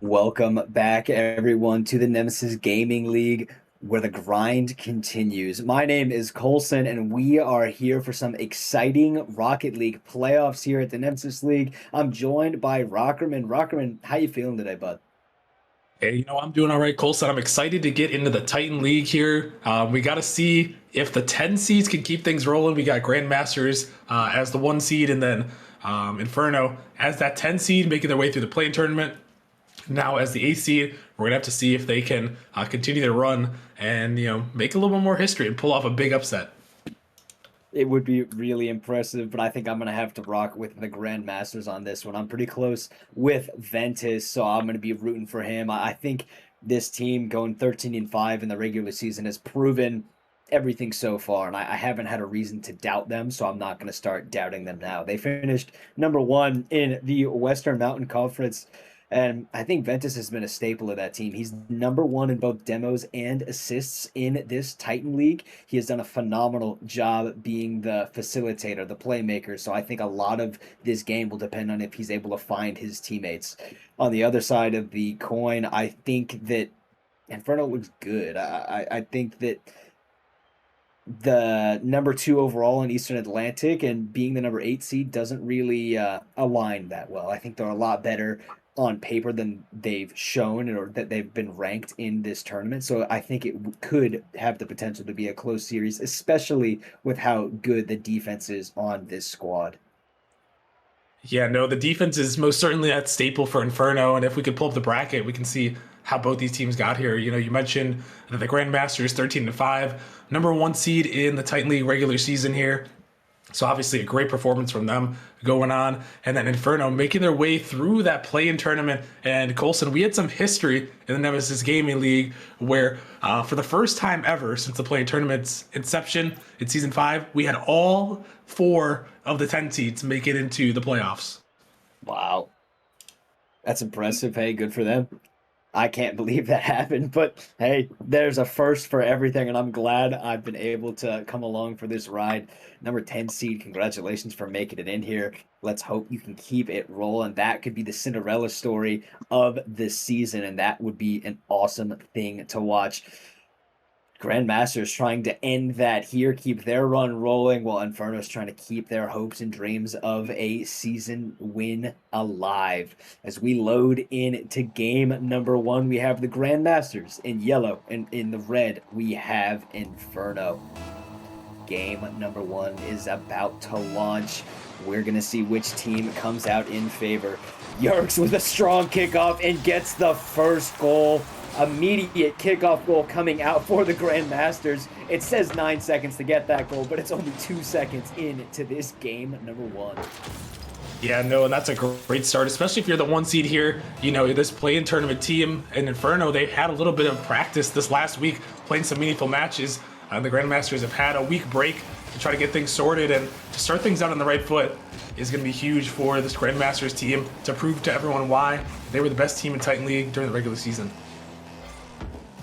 Welcome back, everyone, to the Nemesis Gaming League, where the grind continues. My name is Colson, and we are here for some exciting Rocket League playoffs here at the Nemesis League. I'm joined by Rockerman. Rockerman, how you feeling today, bud? Hey, I'm doing all right, Colson. I'm excited to get into the Titan League here. We got to see if the 10 seeds can keep things rolling. We got Grandmasters as the 1 seed, and then Inferno as that 10 seed, making their way through the play-in tournament. Now, as the 8th seed, we're gonna have to see if they can continue their run and make a little bit more history and pull off a big upset. It would be really impressive, but I think I'm going to have to rock with the Grandmasters on this one. I'm pretty close with Ventus, so I'm going to be rooting for him. I think this team going 13-5 in the regular season has proven everything so far, and I haven't had a reason to doubt them, so I'm not going to start doubting them now. They finished #1 in the Western Mountain Conference. And I think Ventus has been a staple of that team. He's #1 in both demos and assists in this Titan League. He has done a phenomenal job being the facilitator, the playmaker. So I think a lot of this game will depend on if he's able to find his teammates. On the other side of the coin, I think that Inferno looks good. I think that the #2 overall in Eastern Atlantic and being the #8 seed doesn't really align that well. I think they're a lot better on paper than they've shown or that they've been ranked in this tournament. So I think it could have the potential to be a close series, especially with how good the defense is on this squad. Yeah, no, the defense is most certainly that staple for Inferno, and if we could pull up the bracket, we can see how both these teams got here. You mentioned that the Grandmasters 13-5, #1 seed in the Titan League regular season here. So obviously a great performance from them going on. And then Inferno making their way through that play-in tournament. And Colson, we had some history in the Nemesis Gaming League where for the first time ever since the play-in tournament's inception in Season 5, we had all 4 of the 10 seeds make it into the playoffs. Wow. That's impressive. Hey, good for them. I can't believe that happened, but hey, there's a first for everything, and I'm glad I've been able to come along for this ride. #10 seed, congratulations for making it in here. Let's hope you can keep it rolling. That could be the Cinderella story of this season, and that would be an awesome thing to watch. Grandmasters trying to end that here, keep their run rolling, while Inferno's trying to keep their hopes and dreams of a season win alive. As we load into game #1, we have the Grandmasters in yellow, and in the red, we have Inferno. Game #1 is about to launch. We're going to see which team comes out in favor. Yerqrz with a strong kickoff and gets the first goal. Immediate kickoff goal coming out for the Grandmasters. It says 9 seconds to get that goal, but it's only 2 seconds into this game #1. Yeah, no, and that's a great start, especially if you're the 1 seed here. This play-in tournament team in Inferno, they had a little bit of practice this last week, playing some meaningful matches. The Grandmasters have had a week break to try to get things sorted, and to start things out on the right foot is going to be huge for this Grandmasters team to prove to everyone why they were the best team in Titan League during the regular season.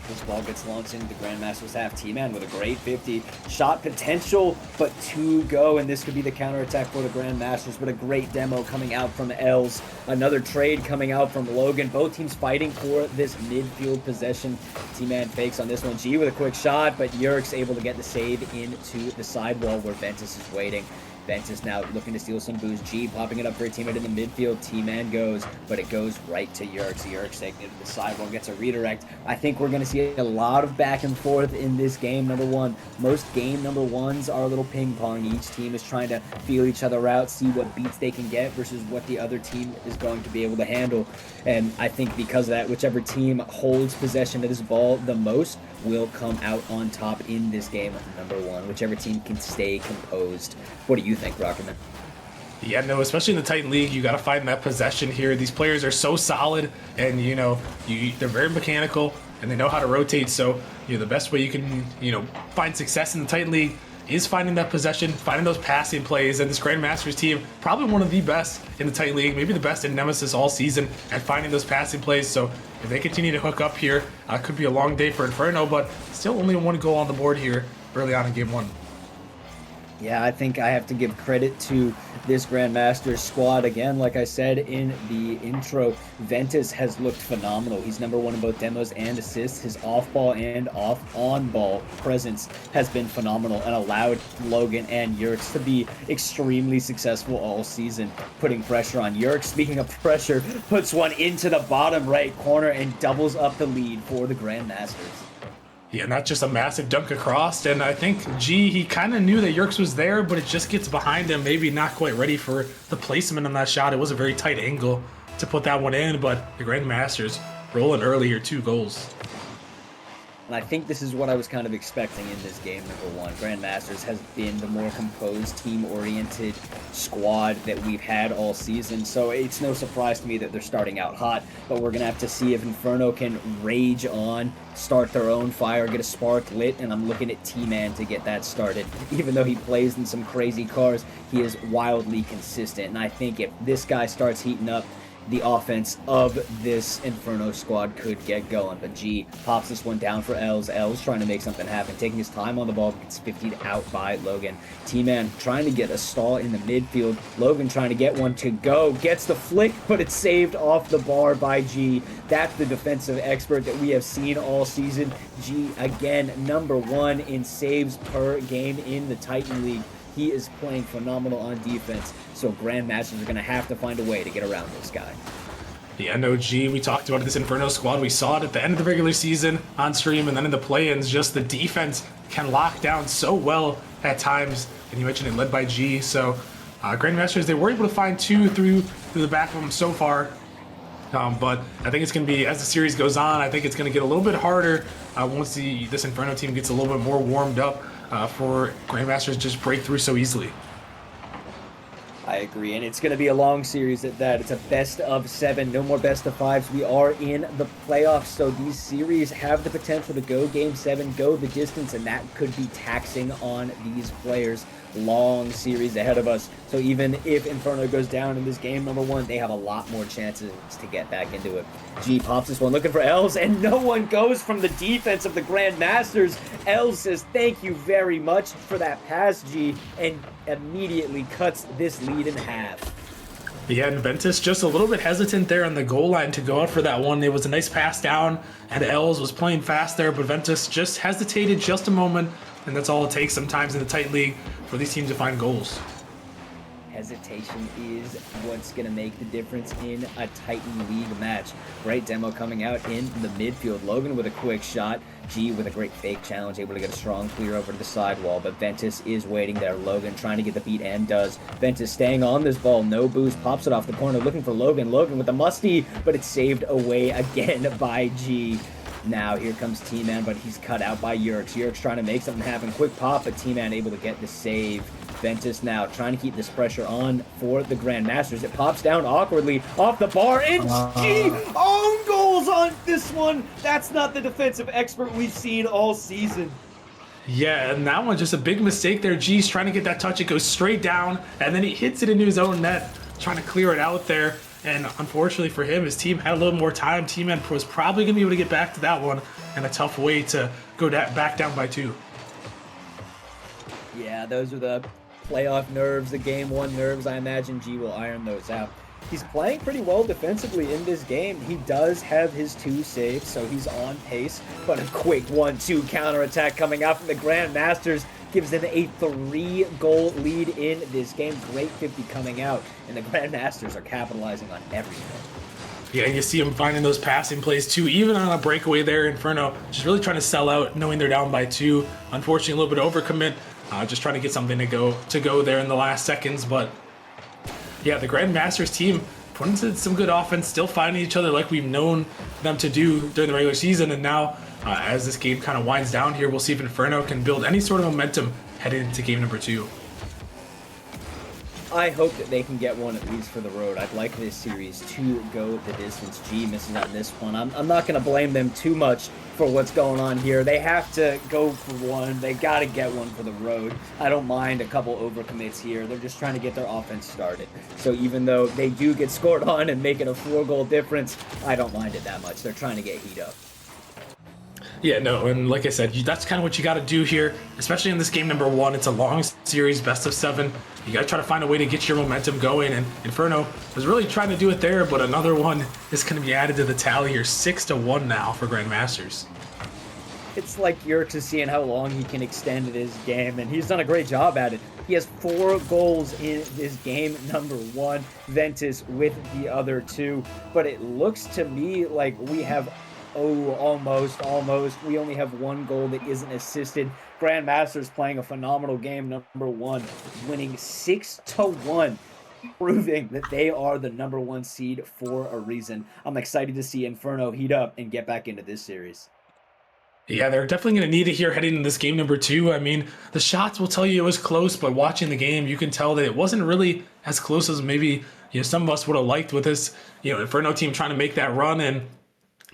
This ball gets launched into the Grandmasters half. T-Man with a great 50 shot potential, but 2 go, and this could be the counterattack for the Grandmasters. But a great demo coming out from Els. Another trade coming out from Logan. Both teams fighting for this midfield possession. T-Man fakes on this one. G with a quick shot, but Yerqrz able to get the save into the sidewall where Ventus is waiting. Ventus now looking to steal some boost. G popping it up for a teammate in the midfield. T-Man goes, but it goes right to Yerqrz. Yerqrz taking it to the sidewall, gets a redirect. I think we're going to see a lot of back and forth in this game #1. Most game #1s are a little ping pong. Each team is trying to feel each other out, see what beats they can get versus what the other team is going to be able to handle. And I think because of that, whichever team holds possession of this ball the most will come out on top in this game #1. Whichever team can stay composed. What do you think, Rockerman? Yeah, no, especially in the Titan League, you got to find that possession here. These players are so solid, and they're very mechanical, and they know how to rotate. So, the best way you can, find success in the Titan League is finding that possession, finding those passing plays. And this Grandmasters team, probably one of the best in the Titan League, maybe the best in Nemesis all season at finding those passing plays. So if they continue to hook up here, could be a long day for Inferno, but still only 1 goal on the board here early on in game 1. Yeah, I think I have to give credit to this Grandmasters squad. Again, like I said in the intro, Ventus has looked phenomenal. He's #1 in both demos and assists. His off-ball and on-ball presence has been phenomenal and allowed Logan and Yerqrz to be extremely successful all season, putting pressure on Yerqrz. Speaking of pressure, puts one into the bottom right corner and doubles up the lead for the Grandmasters. Yeah, not just a massive dunk across, and I think he kind of knew that Yerqrz was there, but it just gets behind him, maybe not quite ready for the placement on that shot. It was a very tight angle to put that one in, but the Grandmasters rolling earlier, 2 goals. And I think this is what I was kind of expecting in this game, #1. Grandmasters has been the more composed, team-oriented squad that we've had all season, so it's no surprise to me that they're starting out hot, but we're going to have to see if Inferno can rage on, start their own fire, get a spark lit, and I'm looking at T-Man to get that started. Even though he plays in some crazy cars, he is wildly consistent, and I think if this guy starts heating up, the offense of this Inferno squad could get going. But G pops this one down for Els. Els trying to make something happen, taking his time on the ball, gets 50'd out by Logan. T-Man trying to get a stall in the midfield. Logan trying to get one to go, gets the flick, but it's saved off the bar by G. That's the defensive expert that we have seen all season. G, again, #1 in saves per game in the Titan League. He is playing phenomenal on defense, so Grandmasters are going to have to find a way to get around this guy. Yeah, no, we talked about this Inferno squad. We saw it at the end of the regular season on stream, and then in the play-ins, just the defense can lock down so well at times, and you mentioned it led by G, so Grandmasters, they were able to find 2 through the back of them so far, but I think it's going to be, as the series goes on, I think it's going to get a little bit harder once this Inferno team gets a little bit more warmed up for Grandmasters just break through so easily. I agree, and it's going to be a long series at that. It's a best of 7, no more best of 5s. We are in the playoffs, so these series have the potential to go Game 7, go the distance, and that could be taxing on these players. Long series ahead of us, so even if Inferno goes down in this game #1, they have a lot more chances to get back into it. G pops this one, looking for Els, and no one goes from the defense of the Grandmasters. Els says thank you very much for that pass, G, and immediately cuts this lead in half. Yeah, and Ventus just a little bit hesitant there on the goal line to go out for that one. It was a nice pass down, and Els was playing fast there, but Ventus just hesitated just a moment, and that's all it takes sometimes in the Titan League for these teams to find goals. Hesitation is what's going to make the difference in a Titan League match. Great demo coming out in the midfield. Logan with a quick shot. G with a great fake challenge, able to get a strong clear over to the sidewall, but Ventus is waiting there. Logan trying to get the beat and does. Ventus staying on this ball, no boost, pops it off the corner, looking for Logan. Logan with the musty, but it's saved away again by G. Now here comes T-Man, but he's cut out by Yerqrz. Yerqrz trying to make something happen. Quick pop, but T-Man able to get the save. Ventus now trying to keep this pressure on for the Grandmasters. It pops down awkwardly off the bar, and G own goals on this one. That's not the defensive expert we've seen all season. Yeah, and that one's just a big mistake there. G's trying to get that touch. It goes straight down, and then he hits it into his own net, trying to clear it out there. And unfortunately for him, his team had a little more time. T-Man was probably going to be able to get back to that one, and a tough way to go back down by 2. Yeah, those are the playoff nerves, the game 1 nerves. I imagine G will iron those out. He's playing pretty well defensively in this game. He does have his 2 saves, so he's on pace. But a quick 1-2 counterattack coming out from the Grandmasters gives them a 3-goal lead in this game. Great 50 coming out, and the Grandmasters are capitalizing on everything. Yeah, and you see him finding those passing plays too, even on a breakaway there. Inferno just really trying to sell out, knowing they're down by 2. Unfortunately, a little bit of overcommit, just trying to get something to go there in the last seconds. But yeah, the Grandmasters team putting some good offense, still finding each other like we've known them to do during the regular season. And now, as this game kind of winds down here, we'll see if Inferno can build any sort of momentum headed into game number 2. I hope that they can get one at least for the road. I'd like this series to go the distance. G misses out this one. I'm not going to blame them too much for what's going on here. They have to go for one. They got to get one for the road. I don't mind a couple overcommits here. They're just trying to get their offense started. So even though they do get scored on and make it a 4-goal difference, I don't mind it that much. They're trying to get heat up. Yeah, no, and like I said, that's kind of what you got to do here, especially in this game number 1. It's a long series, best of 7. You got to try to find a way to get your momentum going, and Inferno was really trying to do it there, but another one is going to be added to the tally here. 6-1 now for Grandmasters. It's like Yerqrz is seeing how long he can extend his game, and he's done a great job at it. He has 4 goals in this game number 1, Ventus with the other 2, but it looks to me like we have almost. We only have 1 goal that isn't assisted. Grandmasters playing a phenomenal game number 1, winning 6-1, proving that they are the number 1 seed for a reason. I'm excited to see Inferno heat up and get back into this series. Yeah, they're definitely going to need it here heading into this game number 2. I mean, the shots will tell you it was close, but watching the game, you can tell that it wasn't really as close as maybe some of us would have liked with this Inferno team trying to make that run. And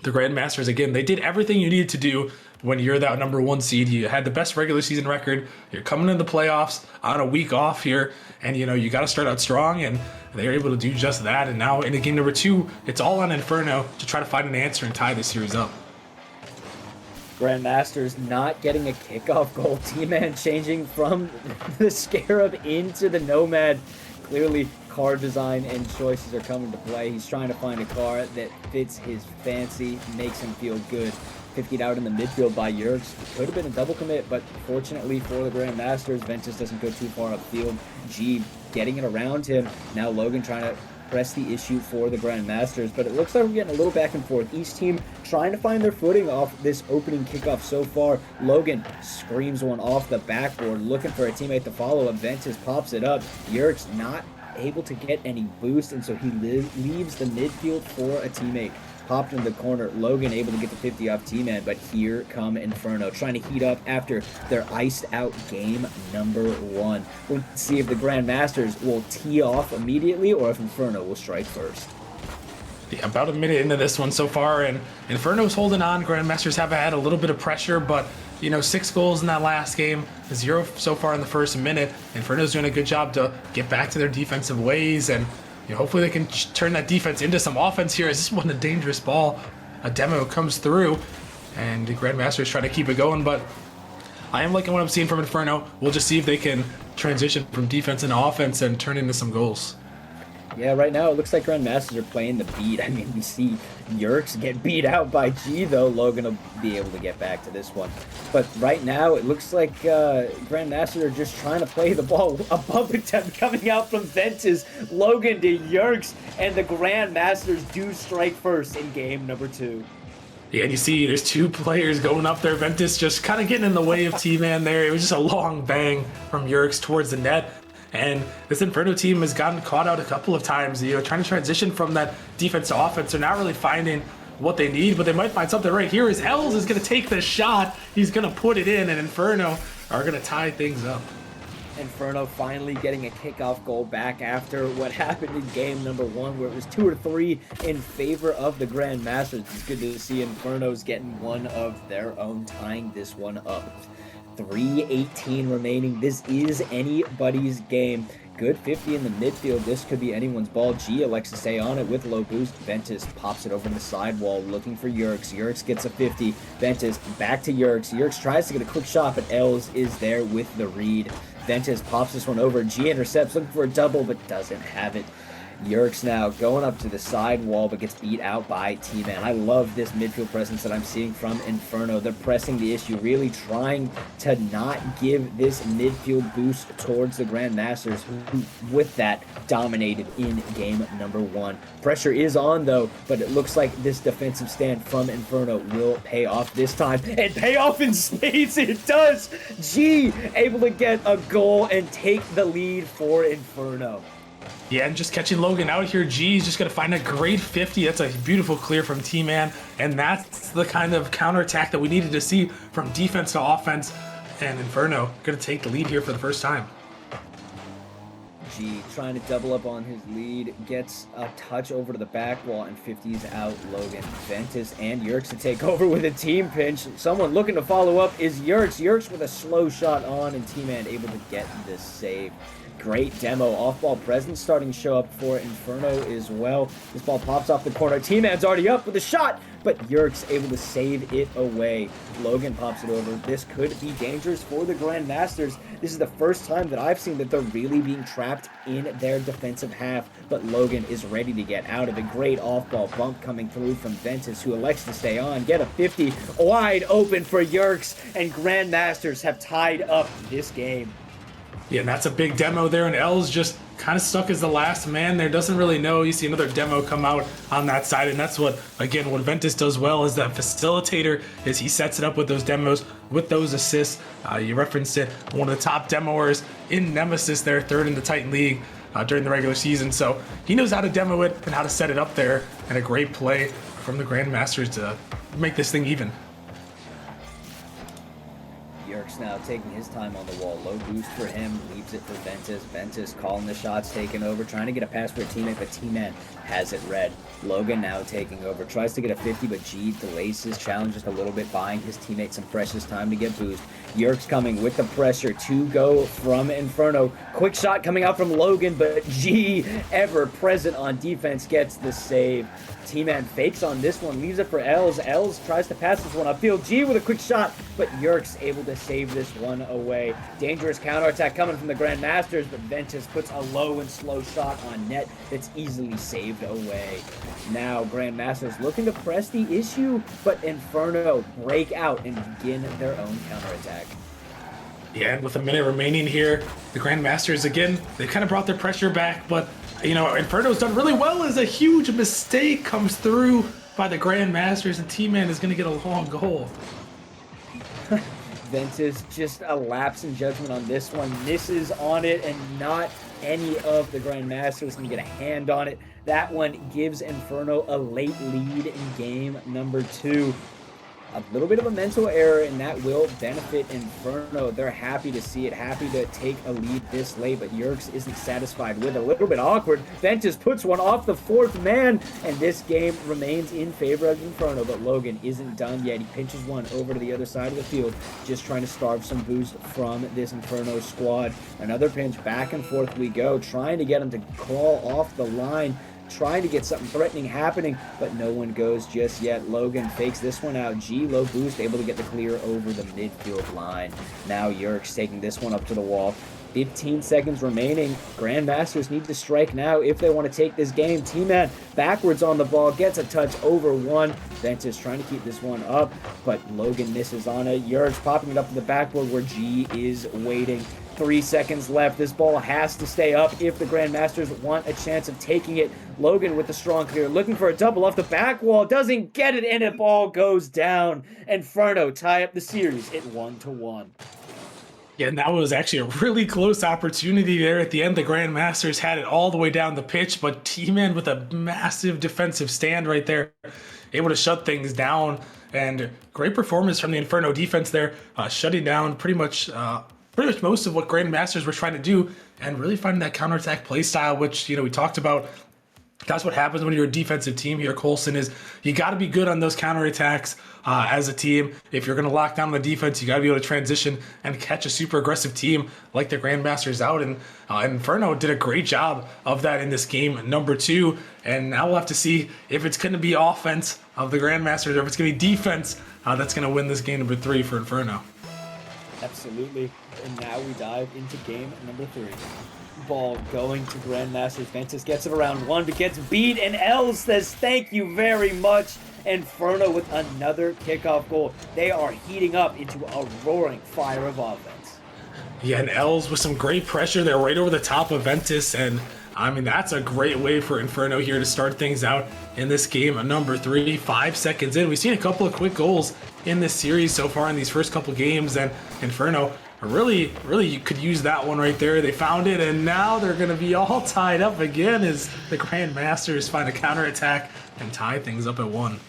the Grandmasters, again, they did everything you needed to do when you're that number 1 seed. You had the best regular season record. You're coming into the playoffs on a week off here, and you got to start out strong, and they were able to do just that. And now in game number 2, it's all on Inferno to try to find an answer and tie this series up. Grandmasters not getting a kickoff goal. T-Man changing from the Scarab into the Nomad. Clearly, car design and choices are coming to play. He's trying to find a car that fits his fancy, makes him feel good. 50'd out in the midfield by Yerqrz. Could have been a double commit, but fortunately for the Grandmasters, Ventus doesn't go too far upfield. G getting it around him. Now Logan trying to press the issue for the Grandmasters, but it looks like we're getting a little back and forth. Each team trying to find their footing off this opening kickoff so far. Logan screams one off the backboard, looking for a teammate to follow up. Ventus pops it up. Yerqrz not able to get any boost, and so he leaves the midfield for a teammate. Popped in the corner. Logan able to get the 50 off T-Man, but here come Inferno trying to heat up after their iced out game number 1. We'll see if the Grandmasters will tee off immediately or if Inferno will strike first. Yeah, about a minute into this one so far, and Inferno's holding on. Grandmasters have had a little bit of pressure, but 6 goals in that last game, 0 so far in the first minute. Inferno's doing a good job to get back to their defensive ways, and hopefully they can turn that defense into some offense here. As this wasn't a dangerous ball. A demo comes through, and the Grandmasters trying to keep it going, but I am liking what I'm seeing from Inferno. We'll just see if they can transition from defense into offense and turn into some goals. Yeah, right now it looks like Grandmasters are playing the beat. I mean, we see Yerqrz get beat out by G, though. Logan will be able to get back to this one. But right now it looks like Grandmasters are just trying to play the ball. A bump attempt coming out from Ventus. Logan to Yerqrz, and the Grandmasters do strike first in game number 2. Yeah, and you see there's 2 players going up there. Ventus just kind of getting in the way of T-Man there. It was just a long bang from Yerqrz towards the net. And this Inferno team has gotten caught out a couple of times, trying to transition from that defense to offense. They're not really finding what they need, but they might find something right here. As Yerqrz is going to take the shot, he's going to put it in, and Inferno are going to tie things up. Inferno finally getting a kickoff goal back after what happened in game number 1, where it was 2-3 in favor of the Grandmasters. It's good to see Inferno's getting one of their own, tying this one up. 3:18 remaining. This is anybody's game. Good 50 in the midfield. This could be anyone's ball. G elects to stay on it with low boost. Ventus pops it over to the sidewall, looking for Yerqrz. Yerqrz gets a 50. Ventus back to Yerqrz. Yerqrz tries to get a quick shot, but Yerqrz is there with the read. Ventus pops this one over. G intercepts, looking for a double, but doesn't have it. Yerqrz now going up to the side wall, but gets beat out by T-Man. I love this midfield presence that I'm seeing from Inferno. They're pressing the issue, really trying to not give this midfield boost towards the Grandmasters, who with that dominated in game number 1. Pressure is on though, but it looks like this defensive stand from Inferno will pay off this time, and pay off in spades. It does. G able to get a goal and take the lead for Inferno. Yeah, and just catching Logan out here, G's just going to find a great 50. That's a beautiful clear from T-Man, and that's the kind of counterattack that we needed to see from defense to offense, and Inferno going to take the lead here for the first time. G trying to double up on his lead, gets a touch over to the back wall, and 50's out Logan. Ventus and Yerqrz to take over with a team pinch. Someone looking to follow up is Yerqrz. Yerqrz with a slow shot on, and T-Man able to get the save. great demo. Off-ball presence starting to show up for Inferno as well. This ball pops off the corner. T-Man's already up with a shot, but Yerqrz able to save it away. Logan pops it over. This could be dangerous for the Grandmasters. This is the first time that I've seen that they're really being trapped in their defensive half, but Logan is ready to get out of it. Great off-ball bump coming through from Ventus, who elects to stay on. Get a 50 wide open for Yerqrz, and Grandmasters have tied up this game. Yeah, and that's a big demo there, and L's just kind of stuck as the last man there. Doesn't really know. You see another demo come out on that side, and that's what, again, what Ventus does well is that facilitator is he sets it up with those demos, with those assists. You referenced it, one of the top demoers in Nemesis there, third in the Titan League during the regular season. So he knows how to demo it and how to set it up there, and a great play from the Grandmasters to make this thing even. Yerqrz now taking his time on the wall. Low boost for him, leaves it for Ventus. Ventus calling the shots, taking over, trying to get a pass for a teammate, but T-Man has it read. Logan now taking over, tries to get a 50, but G delays his challenge just a little bit, buying his teammate some precious time to get boost. Yerqrz coming with the pressure to go from Inferno. Quick shot coming out from Logan, but G, ever present on defense, gets the save. T-Man fakes on this one, leaves it for Els. Els tries to pass this one upfield. G with a quick shot, but Yerqrz able to save this one away. Dangerous counterattack coming from the Grandmasters, but Ventus puts a low and slow shot on net that's easily saved away. Now Grandmasters looking to press the issue, but Inferno break out and begin their own counterattack. Yeah, and with a minute remaining here, the Grandmasters, again, they kind of brought their pressure back, but, you know, Inferno's done really well as a huge mistake comes through by the Grandmasters, and T-Man is going to get a long goal. Ventus just a lapse in judgment on this one, misses on it, and not any of the Grandmasters can get a hand on it. That one gives Inferno a late lead in game number 2. A little bit of a mental error, and that will benefit Inferno. They're happy to see it, happy to take a lead this late, but Yerqrz isn't satisfied with it. A little bit awkward. Ventus puts one off the fourth man, and this game remains in favor of Inferno, but Logan isn't done yet. He pinches one over to the other side of the field, just trying to starve some boost from this Inferno squad. Another pinch, back and forth we go, trying to get him to crawl off the line, trying to get something threatening happening, but no one goes just yet. Logan fakes this one out. G, low boost, able to get the clear over the midfield line. Now Yerqrz taking this one up to the wall. 15 seconds remaining. Grandmasters need to strike now if they want to take this game. T-Man backwards on the ball, gets a touch over one. Ventus trying to keep this one up, but Logan misses on it. Yerqrz popping it up to the backboard where G is waiting. 3 seconds left. This ball has to stay up if the Grandmasters want a chance of taking it. Logan with the strong clear, looking for a double off the back wall, doesn't get it, and the ball goes down. Inferno tie up the series at 1-1. Yeah, and that was actually a really close opportunity there at the end. The Grandmasters had it all the way down the pitch, but T-Man with a massive defensive stand right there, able to shut things down. And great performance from the Inferno defense there, shutting down pretty much most of what Grandmasters were trying to do, and really finding that counterattack play style, which, you know, we talked about. That's what happens when you're a defensive team here, Colson, is you got to be good on those counterattacks as a team. If you're going to lock down the defense, you got to be able to transition and catch a super aggressive team like the Grandmasters out. And Inferno did a great job of that in this game number 2. And now we'll have to see if it's going to be offense of the Grandmasters or if it's going to be defense that's going to win this game number 3 for Inferno. Absolutely. And now we dive into game number 3. Ball going to Grandmasters. Ventus gets it around one, but gets beat, and L says thank you very much. Inferno with another kickoff goal. They are heating up into a roaring fire of offense. Yeah, and L's with some great pressure there right over the top of Ventus, and I mean, that's a great way for Inferno here to start things out in this game number 3. 5 seconds in, we've seen a couple of quick goals in this series so far in these first couple games, and Inferno really you could use that one right there. They found it, and now they're going to be all tied up again as the Grandmasters find a counterattack and tie things up at 1.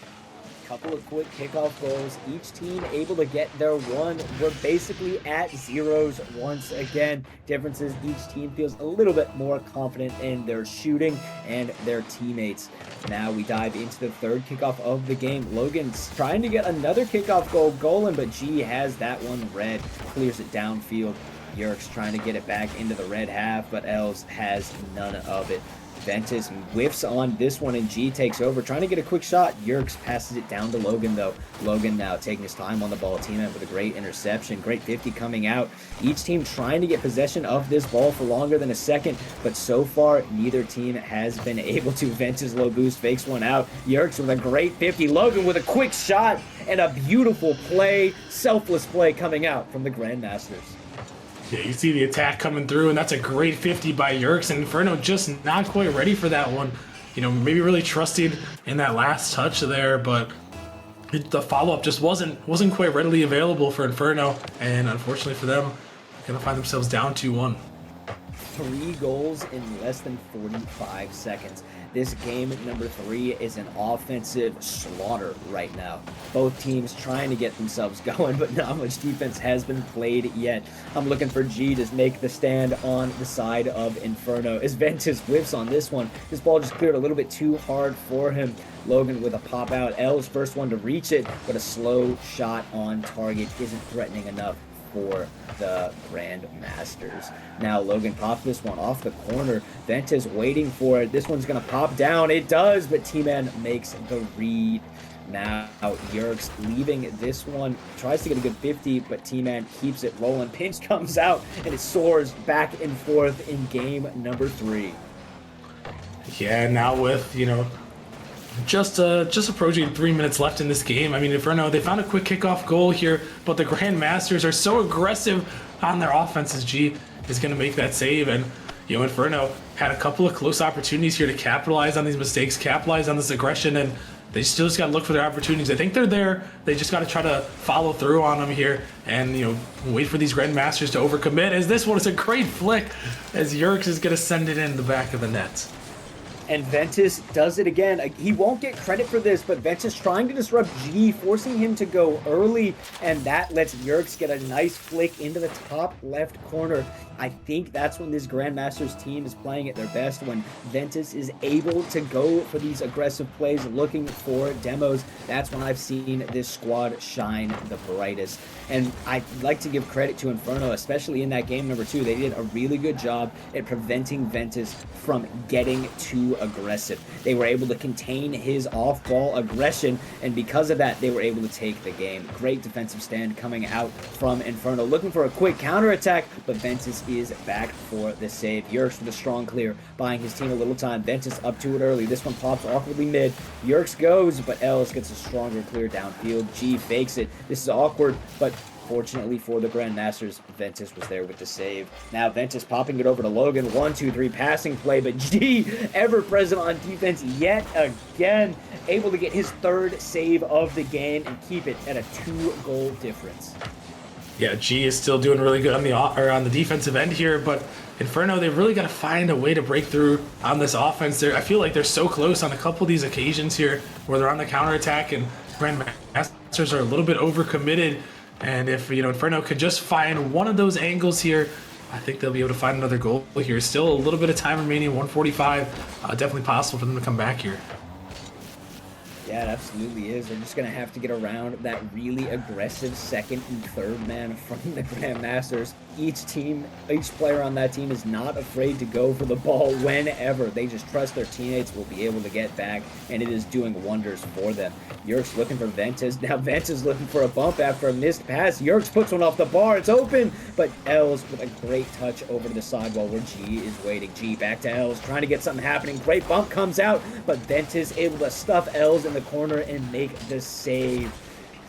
Couple of quick kickoff goals. Each team able to get their one. We're basically at zeros once again. Differences, each team feels a little bit more confident in their shooting and their teammates. Now we dive into the third kickoff of the game. Logan's trying to get another kickoff goal, but G has that one red. Clears it downfield. Yerqrz trying to get it back into the red half, but Els has none of it. Ventus whiffs on this one, and G takes over, trying to get a quick shot. Yerqrz passes it down to Logan, though. Logan now taking his time on the ball. Teammate with a great interception. Great 50 coming out. Each team trying to get possession of this ball for longer than a second, but so far, neither team has been able to. Ventus low boost fakes one out. Yerqrz with a great 50. Logan with a quick shot and a beautiful play, selfless play coming out from the Grandmasters. Yeah, you see the attack coming through, and that's a great 50 by Yerqrz, and Inferno just not quite ready for that one. You know, maybe really trusted in that last touch there, but the follow-up just wasn't quite readily available for Inferno, and unfortunately for them, they're going to find themselves down 2-1. 3 goals in less than 45 seconds. This game number 3 is an offensive slaughter right now. Both teams trying to get themselves going, but not much defense has been played yet. I'm looking for G to make the stand on the side of Inferno. As Ventus whiffs on this one, this ball just cleared a little bit too hard for him. Logan with a pop out. L's first one to reach it, but a slow shot on target isn't threatening enough for the Grandmasters. Now Logan pops this one off the corner. Ventus waiting for it. This one's gonna pop down. It does, but T-Man makes the read. Now Yerqrz leaving this one, tries to get a good 50, but T-Man keeps it rolling. Pinch comes out and it soars back and forth in game number 3. Yeah, now with, you know, just approaching 3 minutes left in this game. I mean, Inferno, they found a quick kickoff goal here, but the Grandmasters are so aggressive on their offenses. G is going to make that save, and, you know, Inferno had a couple of close opportunities here to capitalize on these mistakes, capitalize on this aggression, and they still just got to look for their opportunities. I think they're there. They just got to try to follow through on them here and, you know, wait for these Grandmasters to overcommit, as this one is a great flick as Yerqrz is going to send it in the back of the net. And Ventus does it again. He won't get credit for this, but Ventus trying to disrupt G, forcing him to go early, and that lets Yerqrz get a nice flick into the top left corner. I think that's when this Grandmasters team is playing at their best, when Ventus is able to go for these aggressive plays, looking for demos. That's when I've seen this squad shine the brightest. And I'd like to give credit to Inferno, especially in that game number 2. They did a really good job at preventing Ventus from getting too aggressive. They were able to contain his off-ball aggression, and because of that, they were able to take the game. Great defensive stand coming out from Inferno, looking for a quick counterattack, but Ventus is back for the save. Yerqrz with a strong clear, buying his team a little time. Ventus up to it early. This one pops awkwardly mid. Yerqrz goes, but Els gets a stronger clear downfield. G fakes it. This is awkward, but fortunately for the Grandmasters, Ventus was there with the save. Now Ventus popping it over to Logan. 1-2-3 passing play, but G ever present on defense yet again, able to get his 3rd save of the game and keep it at a 2-goal difference. Yeah, G is still doing really good on the defensive end here, but Inferno, they've really got to find a way to break through on this offense. I feel like they're so close on a couple of these occasions here where they're on the counterattack, and Grandmasters are a little bit overcommitted. And if, you know, Inferno could just find one of those angles here, I think they'll be able to find another goal here. Still a little bit of time remaining, 1:45. Definitely possible for them to come back here. Yeah, it absolutely is. They're just going to have to get around that really aggressive 2nd and 3rd man from the Grandmasters. Each player on that team is not afraid to go for the ball whenever. They just trust their teammates will be able to get back, and it is doing wonders for them. Yerqrz looking for Ventus. Now Ventus looking for a bump after a missed pass. Yerqrz puts one off the bar. It's open, but Els with a great touch over to the sidewall where G is waiting. G back to Els, trying to get something happening. Great bump comes out, but Ventus able to stuff Els in the corner and make the save.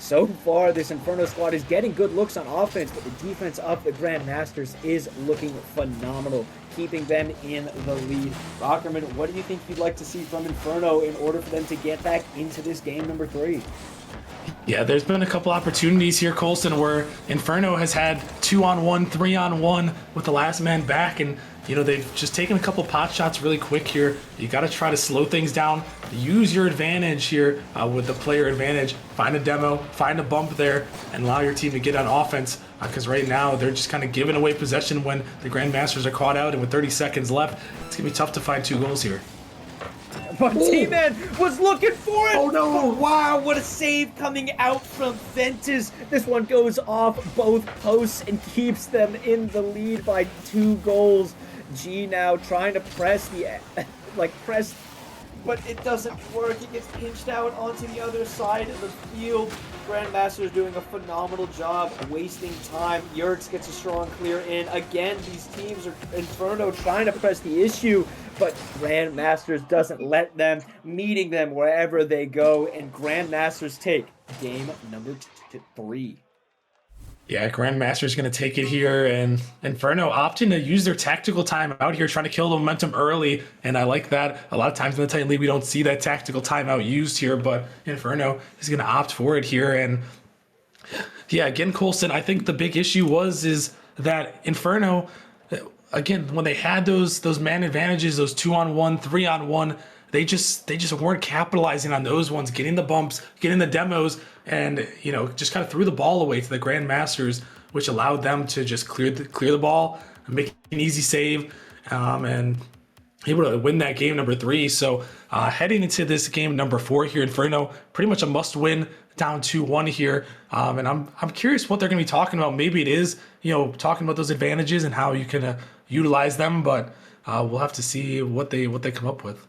So far, this Inferno squad is getting good looks on offense, but the defense of the Grandmasters is looking phenomenal, keeping them in the lead. Rockerman, what do you think you'd like to see from Inferno in order for them to get back into this game number 3? Yeah, there's been a couple opportunities here, Colson, where Inferno has had 2-on-1, 3-on-1 with the last man back, and you know, they've just taken a couple pot shots really quick here. You got to try to slow things down. Use your advantage here with the player advantage. Find a demo, find a bump there, and allow your team to get on offense. Because right now, they're just kind of giving away possession when the Grandmasters are caught out. And with 30 seconds left, it's going to be tough to find 2 goals here. But T-Man was looking for it. Oh, no. Wow, what a save coming out from Ventus. This one goes off both posts and keeps them in the lead by 2 goals. G now trying to press but it doesn't work. It gets pinched out onto the other side of the field. Grandmasters doing a phenomenal job wasting time. Yerqrz gets a strong clear in. Again, these teams are Inferno trying to press the issue, but Grandmasters doesn't let them, meeting them wherever they go, and Grandmasters take game number 3. Yeah, Grandmaster's going to take it here, and Inferno opting to use their tactical timeout here, trying to kill the momentum early, and I like that. A lot of times in the Titan League, we don't see that tactical timeout used here, but Inferno is going to opt for it here, and yeah, again, Colson, I think the big issue is that Inferno, again, when they had those man advantages, those 2-on-1, 3-on-1, they just weren't capitalizing on those ones, getting the bumps, getting the demos, and just kind of threw the ball away to the Grandmasters, which allowed them to just clear the ball, make an easy save, and able to win that game number 3. So heading into this game number 4 here, Inferno pretty much a must win, down 2-1 here, and I'm curious what they're going to be talking about. Maybe it is talking about those advantages and how you can utilize them, but we'll have to see what they come up with.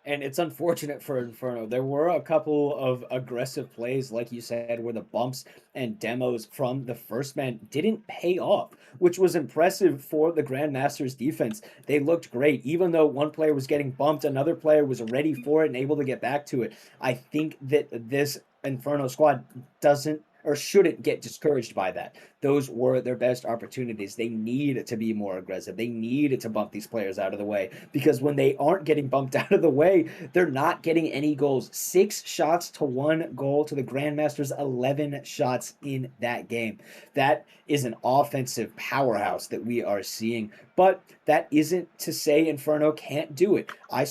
And it's unfortunate for Inferno. There were a couple of aggressive plays, like you said, where the bumps and demos from the first man didn't pay off, which was impressive for the Grandmasters defense. They looked great. Even though one player was getting bumped, another player was ready for it and able to get back to it. I think that this Inferno squad doesn't or shouldn't get discouraged by that. Those were their best opportunities. They need to be more aggressive. They need to bump these players out of the way, because when they aren't getting bumped out of the way, they're not getting any goals. 6 shots to 1 goal to the Grandmasters, 11 shots in that game. That is an offensive powerhouse that we are seeing, but that isn't to say Inferno can't do it. I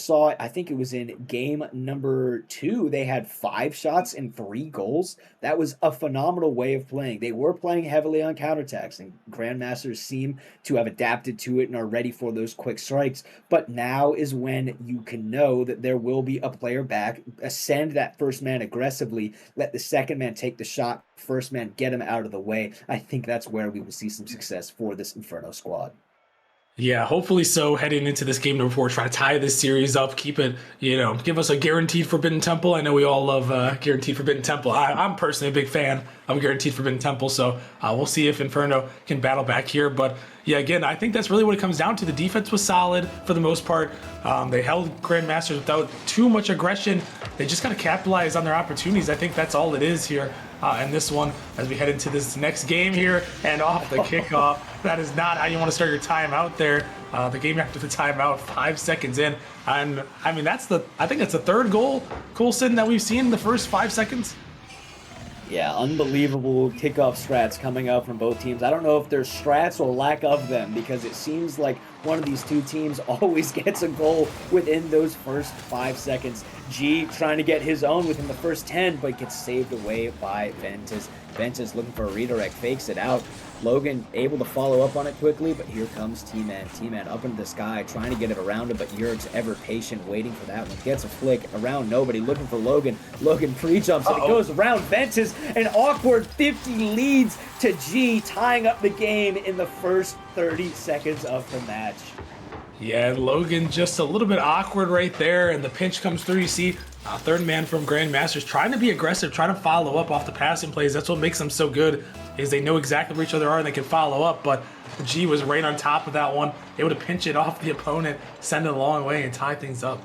think it was in game number 2, they had 5 shots and 3 goals. That was a phenomenal way of playing. They were playing heavily on counterattacks, and Grandmasters seem to have adapted to it and are ready for those quick strikes. But now is when you can know that there will be a player back, ascend that first man aggressively, let the second man take the shot, first man get him out of the way. I think that's where we will see some success for this Inferno squad. Yeah, hopefully so. Heading into this game number 4, try to tie this series up, keep it, give us a guaranteed Forbidden Temple. I know we all love guaranteed Forbidden Temple. I'm personally a big fan of guaranteed Forbidden Temple, so we'll see if Inferno can battle back here. But yeah, again, I think that's really what it comes down to. The defense was solid for the most part. They held Grandmasters without too much aggression. They just got to capitalize on their opportunities. I think that's all it is here. And this one, as we head into this next game here, and off the kickoff. That is not how you want to start your timeout there. The game after the timeout, 5 seconds in. And I mean, I think that's the 3rd goal, Coulson, that we've seen in the first 5 seconds. Yeah, unbelievable kickoff strats coming out from both teams. I don't know if there's strats or lack of them, because it seems like one of these two teams always gets a goal within those first 5 seconds. G trying to get his own within the first 10, but gets saved away by Ventus. Ventus looking for a redirect, fakes it out. Logan able to follow up on it quickly, but here comes T-Man. T-Man up into the sky, trying to get it around him, but Yerqrz ever patient, waiting for that one. Gets a flick around nobody, looking for Logan. Logan pre-jumps, and it goes around Ventus. An awkward 50 leads to G, tying up the game in the first 30 seconds of the match. Yeah, Logan just a little bit awkward right there, and the pinch comes through. You see third man from Grandmasters trying to be aggressive, trying to follow up off the passing plays. That's what makes them so good, is they know exactly where each other are and they can follow up. But G was right on top of that one, able to pinch it off the opponent, send it a long way, and tie things up.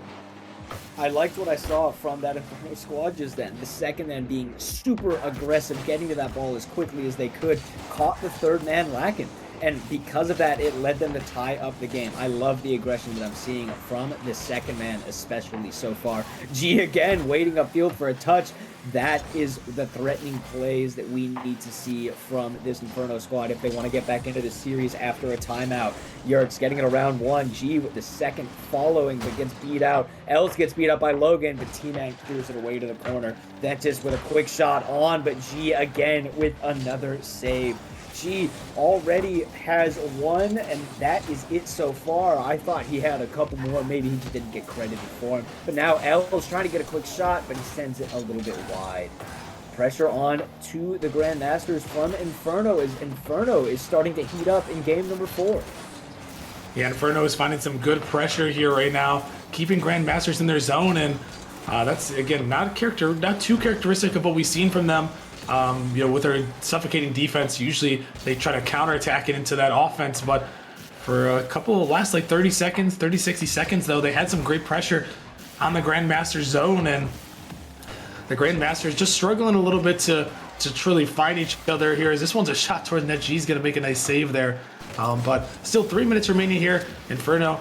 I liked what I saw from that Inferno squad just then. The second man being super aggressive, getting to that ball as quickly as they could, caught the third man lacking. And because of that, it led them to tie up the game. I love the aggression that I'm seeing from the second man, especially so far. G again, waiting upfield for a touch. That is the threatening plays that we need to see from this Inferno squad if they want to get back into the series after a timeout. Yerqrz getting it around 1. G with the second following, but gets beat out. Els gets beat up by Logan, but T-Man clears it away to the corner. Ventus with a quick shot on, but G again with another save. G already has one, and that is it so far. I thought he had a couple more. Maybe he just didn't get credited for him. But now L's trying to get a quick shot, but he sends it a little bit wide. Pressure on to the Grandmasters from Inferno, as Inferno is starting to heat up in game number 4. Yeah, Inferno is finding some good pressure here right now, keeping Grandmasters in their zone, and that's, again, not too characteristic of what we've seen from them. With their suffocating defense, usually they try to counterattack it into that offense, but for a couple of last 30 seconds, 60 seconds, though, they had some great pressure on the Grandmasters zone, and the Grandmasters just struggling a little bit to truly fight each other here, as this one's a shot towards net. G's going to make a nice save there. But still 3 minutes remaining here. Inferno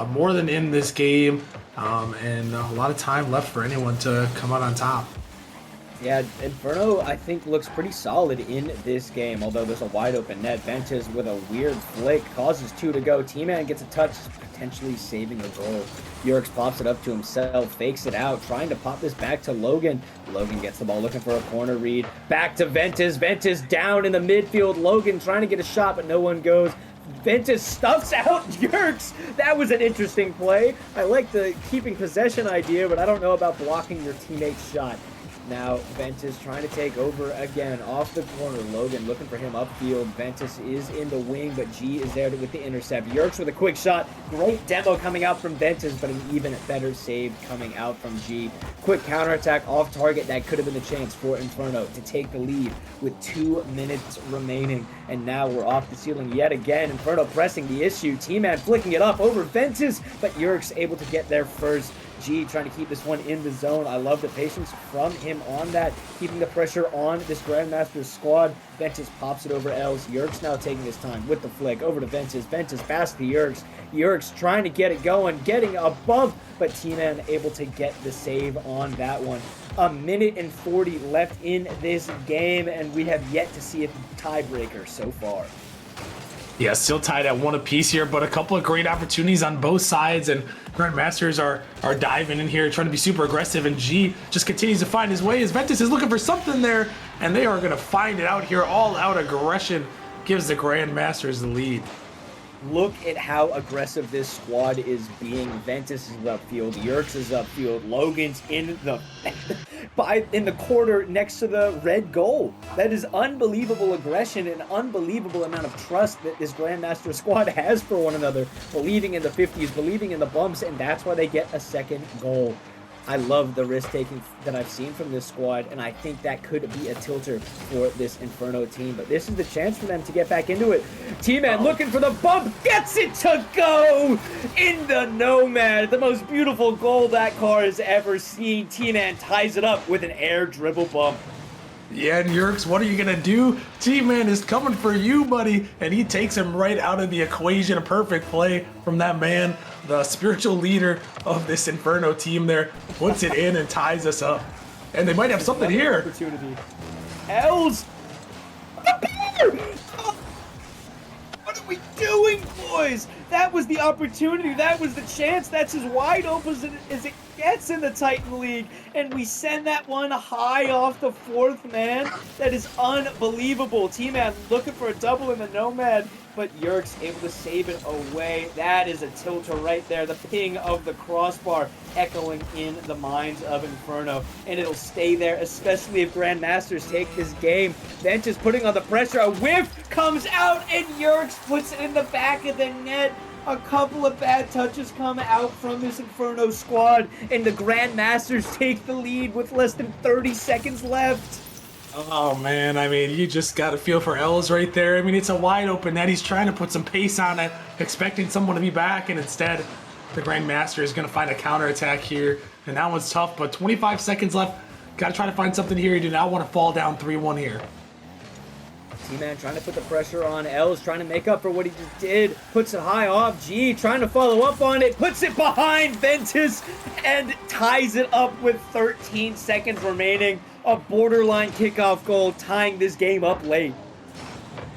more than in this game, and a lot of time left for anyone to come out on top. Yeah, Inferno, I think, looks pretty solid in this game, although there's a wide open net. Ventus with a weird flick causes 2 to go. T-Man gets a touch, potentially saving a goal. Yerqrz pops it up to himself, fakes it out, trying to pop this back to Logan. Logan gets the ball, looking for a corner read. Back to Ventus. Ventus down in the midfield. Logan trying to get a shot, but no one goes. Ventus stuffs out Yerqrz. That was an interesting play. I like the keeping possession idea, but I don't know about blocking your teammate's shot. Now Ventus trying to take over again off the corner. Logan looking for him upfield. Ventus is in the wing, but G is there with the intercept. Yerqrz with a quick shot. Great demo coming out from Ventus, but an even better save coming out from G. Quick counterattack off target. That could have been a chance for Inferno to take the lead with 2 minutes remaining. And now we're off the ceiling yet again. Inferno pressing the issue. T-Man flicking it up over Ventus, but Yerqrz able to get there first. G trying to keep this one in the zone. I love the patience from him on that, keeping the pressure on this Grandmasters squad. Ventus pops it over L's. Yerqrz now taking his time with the flick over to Ventus. Ventus past to Yerqrz. Yerqrz trying to get it going, getting a bump, but T-Man able to get the save on that one. 1:40 left in this game, and we have yet to see a tiebreaker so far. Yeah, still tied at 1 apiece here, but a couple of great opportunities on both sides, and Grandmasters are diving in here, trying to be super aggressive, and G just continues to find his way as Ventus is looking for something there, and they are going to find it out here. All-out aggression gives the Grandmasters the lead. Look at how aggressive this squad is being. Ventus is upfield, Yerqrz is upfield, Logan's in the in the corner next to the red goal. That is unbelievable aggression and unbelievable amount of trust that this Grandmaster squad has for one another, believing in the 50s, believing in the bumps, and that's why they get a second goal. I love the risk-taking that I've seen from this squad, and I think that could be a tilter for this Inferno team. But this is the chance for them to get back into it. T-Man looking for the bump, gets it to go in the Nomad. The most beautiful goal that car has ever seen. T-Man ties it up with an air dribble bump. Yeah, and Yerqrz, what are you going to do? T-Man is coming for you, buddy. And he takes him right out of the equation. A perfect play from that man, the spiritual leader of this Inferno team there. Puts it in and ties us up. And they might have something here. Opportunity. L's. What are we doing, boys? That was the opportunity. That was the chance. That's as wide open as it gets in the Titan League. And we send that one high off the 4th man. That is unbelievable. T-Man looking for a double in the Nomad, but Yerqrz able to save it away. That is a tilter right there. The ping of the crossbar echoing in the minds of Inferno. And it'll stay there, especially if Grandmasters take this game. Ventus putting on the pressure. A whiff comes out, and Yerqrz puts it in the back of the net. A couple of bad touches come out from this Inferno squad, and the Grandmasters take the lead with less than 30 seconds left. Oh, man, I mean, you just got to feel for L's right there. I mean, it's a wide open net. He's trying to put some pace on it, expecting someone to be back, and instead, the Grandmaster is going to find a counterattack here, and that one's tough, but 25 seconds left. Got to try to find something here. You do not want to fall down 3-1 here. T-Man trying to put the pressure on. L's trying to make up for what he just did. Puts it high off. G trying to follow up on it. Puts it behind Ventus and ties it up with 13 seconds remaining. A borderline kickoff goal, tying this game up late.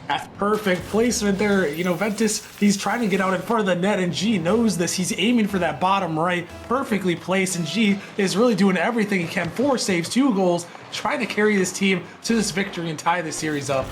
That's perfect placement there. You know, Ventus, he's trying to get out in front of the net, and G knows this. He's aiming for that bottom right, perfectly placed, and G is really doing everything he can. 4 saves, 2 goals, trying to carry this team to this victory and tie the series up.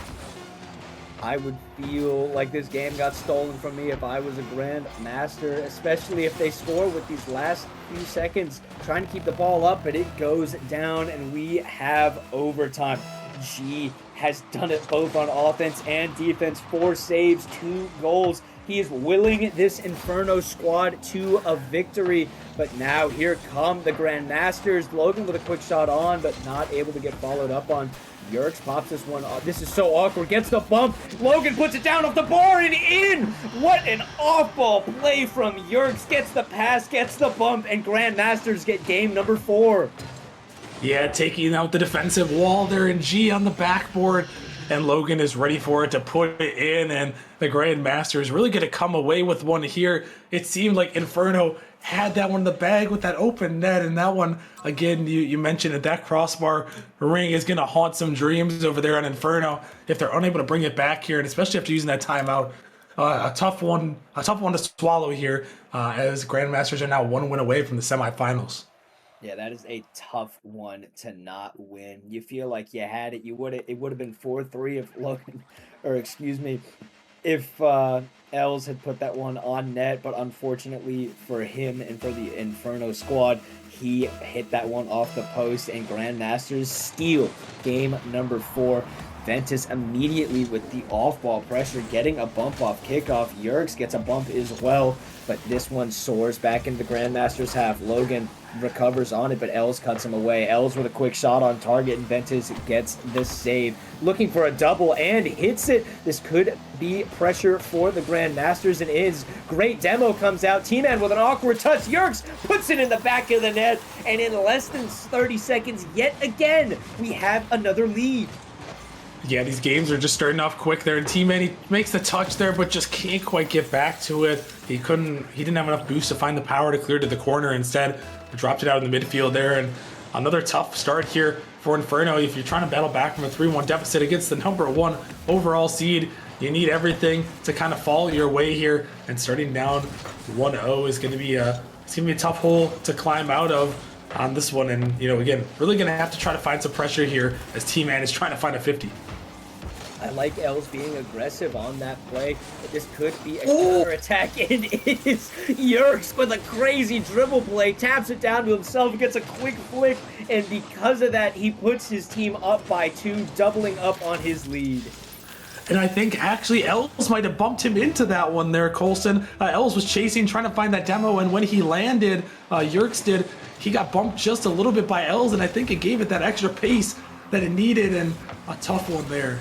I would feel like this game got stolen from me if I was a Grandmaster, especially if they score with these last few seconds, trying to keep the ball up, but it goes down, and we have overtime. G has done it both on offense and defense. 4 saves, 2 goals. He is willing this Inferno squad to a victory. But now here come the Grandmasters. Logan with a quick shot on, but not able to get followed up on. Yerqrz pops this one off. This is so awkward. Gets the bump. Logan puts it down off the bar and in. What an off-ball play from Yerqrz. Gets the pass, gets the bump, and Grandmasters get game number 4. Yeah, taking out the defensive wall there in G on the backboard. And Logan is ready for it to put it in, and the Grandmaster is really going to come away with one here. It seemed like Inferno had that one in the bag with that open net, and that one, again, you mentioned it, that crossbar ring is going to haunt some dreams over there on Inferno if they're unable to bring it back here, and especially after using that timeout. A tough one to swallow here, as Grandmasters are now 1 win away from the semifinals. Yeah, that is a tough one to not win. You feel like you had it. It would have been 4-3 if Logan, or excuse me, if Els had put that one on net. But unfortunately for him and for the Inferno squad, he hit that one off the post, and Grandmasters steal game number 4. Ventus immediately with the off-ball pressure, getting a bump off kickoff. Yerqrz gets a bump as well, but this one soars back into the Grandmasters half. Logan recovers on it, but Els cuts him away. Els with a quick shot on target, and Ventus gets the save. Looking for a double and hits it. This could be pressure for the Grandmasters, and is. Great demo comes out. T-Man with an awkward touch. Yerqrz puts it in the back of the net, and in less than 30 seconds, yet again, we have another lead. Yeah, these games are just starting off quick there, and T-Man, he makes the touch there, but just can't quite get back to it. He didn't have enough boost to find the power to clear to the corner. Instead, dropped it out in the midfield there, and another tough start here for Inferno. If you're trying to battle back from a 3-1 deficit against the #1 overall seed, you need everything to kind of fall your way here, and starting down 1-0 is going to be a tough hole to climb out of on this one. And, again, really going to have to try to find some pressure here as T-Man is trying to find a 50. I like Els being aggressive on that play. This could be a counter-attack, and it is Yerqrz with a crazy dribble play. Taps it down to himself, gets a quick flick, and because of that, he puts his team up by 2, doubling up on his lead. And I think actually Els might have bumped him into that one there, Colson. Els was chasing, trying to find that demo, and when he landed, Yerqrz did, he got bumped just a little bit by Els, and I think it gave it that extra pace that it needed, and a tough one there.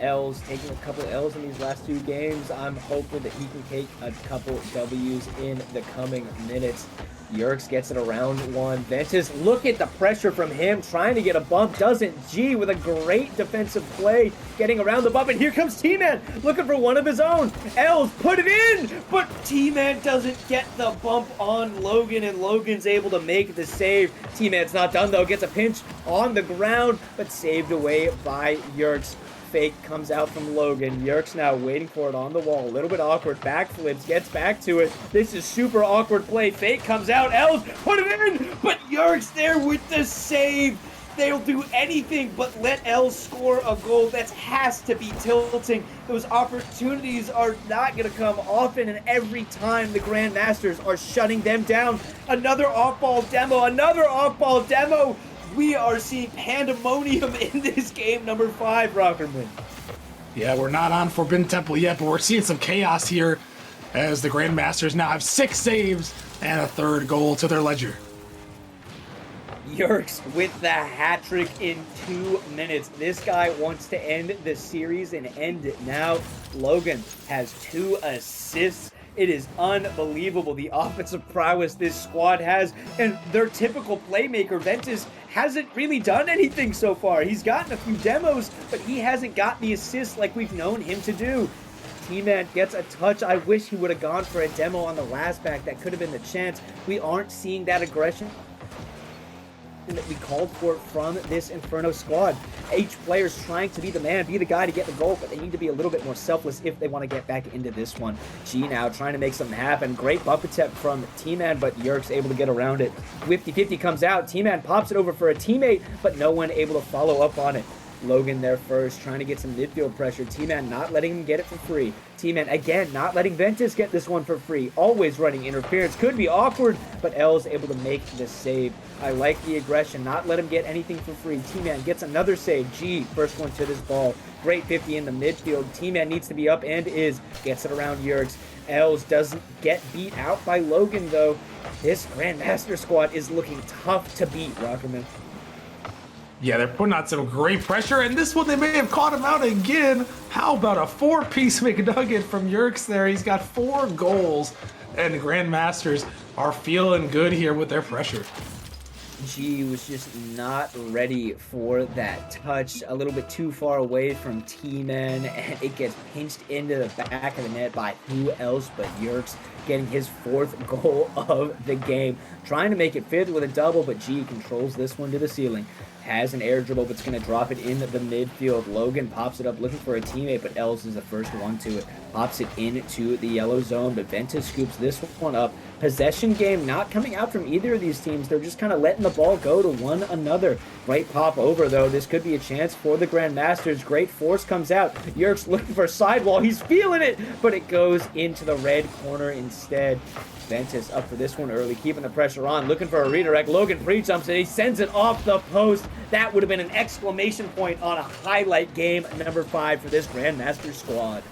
Els taking a couple of L's in these last 2 games. I'm hopeful that he can take a couple W's in the coming minutes. Yerqrz gets it around 1. Ventus, look at the pressure from him, trying to get a bump, doesn't. G with a great defensive play, getting around the bump, and here comes T-Man, looking for one of his own. Els put it in, but T-Man doesn't get the bump on Logan, and Logan's able to make the save. T-Man's not done though, gets a pinch on the ground, but saved away by Yerqrz. Fake comes out from Logan. Yerqrz now waiting for it on the wall. A little bit awkward. Backflips. Gets back to it. This is super awkward play. Fake comes out. Els put it in. But Yerqrz there with the save. They'll do anything but let Els score a goal. That has to be tilting. Those opportunities are not going to come often, and every time the Grandmasters are shutting them down. Another off-ball demo. Another off-ball demo. We are seeing pandemonium in this game number 5, Rockerman. Yeah, we're not on Forbidden Temple yet, but we're seeing some chaos here as the Grandmasters now have 6 saves and a 3rd goal to their ledger. Yerqrz with the hat trick in 2 minutes. This guy wants to end the series and end it now. Logan has 2 assists. It is unbelievable, the offensive prowess this squad has, and their typical playmaker, Ventus, hasn't really done anything so far. He's gotten a few demos, but he hasn't got the assists like we've known him to do. T-Man gets a touch. I wish he would have gone for a demo on the last back. That could have been the chance. We aren't seeing that aggression that we called for from this Inferno squad. Each player's trying to be the man, be the guy to get the goal, but they need to be a little bit more selfless if they want to get back into this one. G now trying to make something happen. Great bump attempt from T-Man, but Yerqrz able to get around it. 50-50 comes out. T-Man pops it over for a teammate, but no one able to follow up on it. Logan there first, trying to get some midfield pressure. T-Man not letting him get it for free. T-Man again not letting Ventus get this one for free. Always running interference. Could be awkward, but L's able to make the save. I like the aggression. Not let him get anything for free. T-Man gets another save. G, first one to this ball. Great 50 in the midfield. T-Man needs to be up and is. Gets it around Yerqrz. Els doesn't get beat out by Logan, though. This Grandmaster squad is looking tough to beat, Rockerman. Yeah, they're putting on some great pressure, and this one they may have caught him out again. How about a 4-piece McNugget from Yerqrz there? He's got 4 goals, and the Grandmasters are feeling good here with their pressure. G was just not ready for that touch. A little bit too far away from T-Man, and it gets pinched into the back of the net by who else but Yerqrz, getting his 4th goal of the game. Trying to make it 5th with a double, but G controls this one to the ceiling. Has an air dribble, but it's going to drop it in the midfield. Logan pops it up looking for a teammate, but Els is the first one to it. Pops it into the yellow zone, but Ventus scoops this one up. Possession game not coming out from either of these teams. They're just kind of letting the ball go to one another. Great pop over, though. This could be a chance for the Grandmasters. Great force comes out. Yerqrz looking for a sidewall. He's feeling it, but it goes into the red corner instead. Ventus up for this one early, keeping the pressure on, looking for a redirect. Logan pre-jumps it. He sends it off the post. That would have been an exclamation point on a highlight game number 5 for this Grandmaster squad.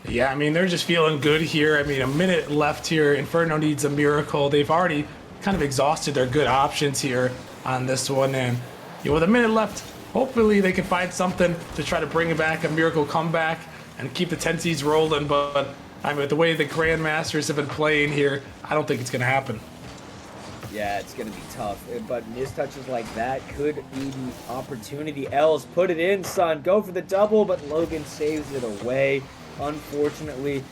Yeah, I mean, they're just feeling good here. I mean, a minute left here. Inferno needs a miracle. They've already kind of exhausted their good options here on this one. And with a minute left, hopefully they can find something to try to bring back a miracle comeback and keep the 10 seeds rolling. But I mean, with the way the Grandmasters have been playing here, I don't think it's going to happen. Yeah, it's going to be tough, but mistouches like that could be the opportunity. Els, put it in, son. Go for the double, but Logan saves it away. Unfortunately,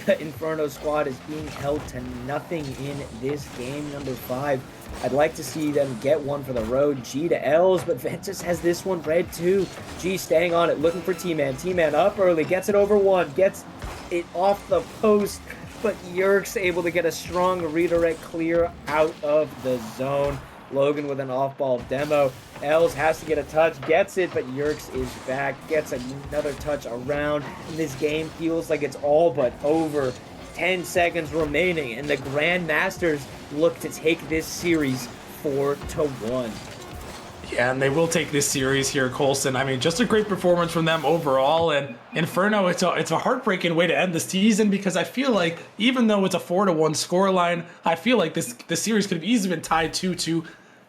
the Inferno squad is being held to nothing in this game number 5. I'd like to see them get one for the road. G to Els, but Ventus has this one red too. G staying on it, looking for T-Man. T-Man up early, gets it over one, gets it off the post, but Yerqrz able to get a strong redirect clear out of the zone. Logan with an off-ball demo. Els has to get a touch, gets it, but Yerqrz is back, gets another touch around, and this game feels like it's all but over. 10 seconds remaining, and the Grandmasters look to take this series 4-1. Yeah, and they will take this series here, Colson. I mean, just a great performance from them overall. And Inferno, it's a heartbreaking way to end the season, because I feel like even though it's a 4-1 scoreline, I feel like this series could have easily been tied 2-2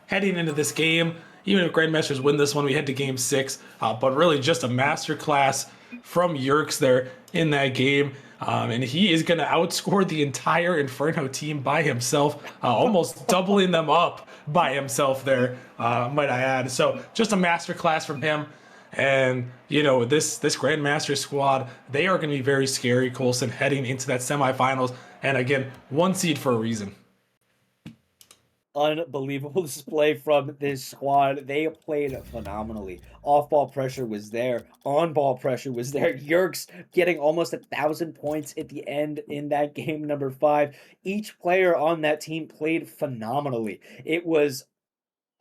heading into this game. Even if Grandmasters win this one, we head to Game 6. But really just a masterclass from Yerqrz there in that game. And he is going to outscore the entire Inferno team by himself, almost doubling them up by himself there, might I add. So just a masterclass from him. And, you know, this Grandmaster squad, they are going to be very scary, Colson, heading into that semifinals. And again, 1 seed for a reason. Unbelievable display from this squad. They played phenomenally. Off-ball pressure was there. On-ball pressure was there. Yerqrz getting almost 1,000 points at the end in that game number 5. Each player on that team played phenomenally. It was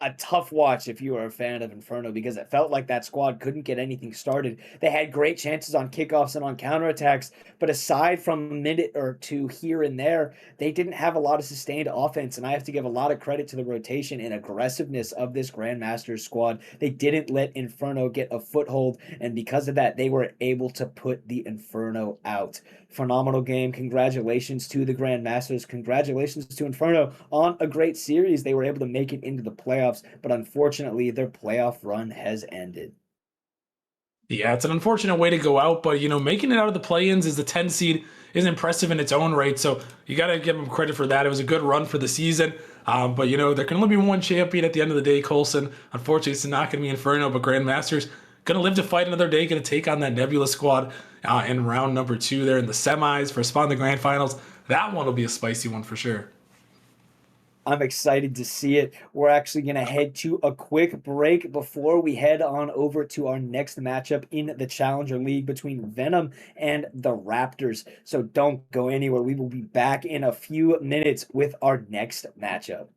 a tough watch if you are a fan of Inferno, because it felt like that squad couldn't get anything started. They had great chances on kickoffs and on counterattacks, but aside from a minute or two here and there, they didn't have a lot of sustained offense, and I have to give a lot of credit to the rotation and aggressiveness of this Grandmasters squad. They didn't let Inferno get a foothold, and because of that, they were able to put the Inferno out. Phenomenal game. Congratulations to the Grandmasters. Congratulations to Inferno on a great series. They were able to make it into the playoffs, but unfortunately, their playoff run has ended. Yeah, it's an unfortunate way to go out, but, you know, making it out of the play-ins as the 10 seed is impressive in its own right, so you got to give them credit for that. It was a good run for the season, but, you know, there can only be one champion at the end of the day, Colson. Unfortunately, it's not going to be Inferno, but Grandmasters going to live to fight another day, going to take on that Nebula squad in round number 2 there in the semis for a spot in the grand finals. That one will be a spicy one for sure. I'm excited to see it. We're actually going to head to a quick break before we head on over to our next matchup in the Challenger League between Venom and the Raptors. So don't go anywhere. We will be back in a few minutes with our next matchup.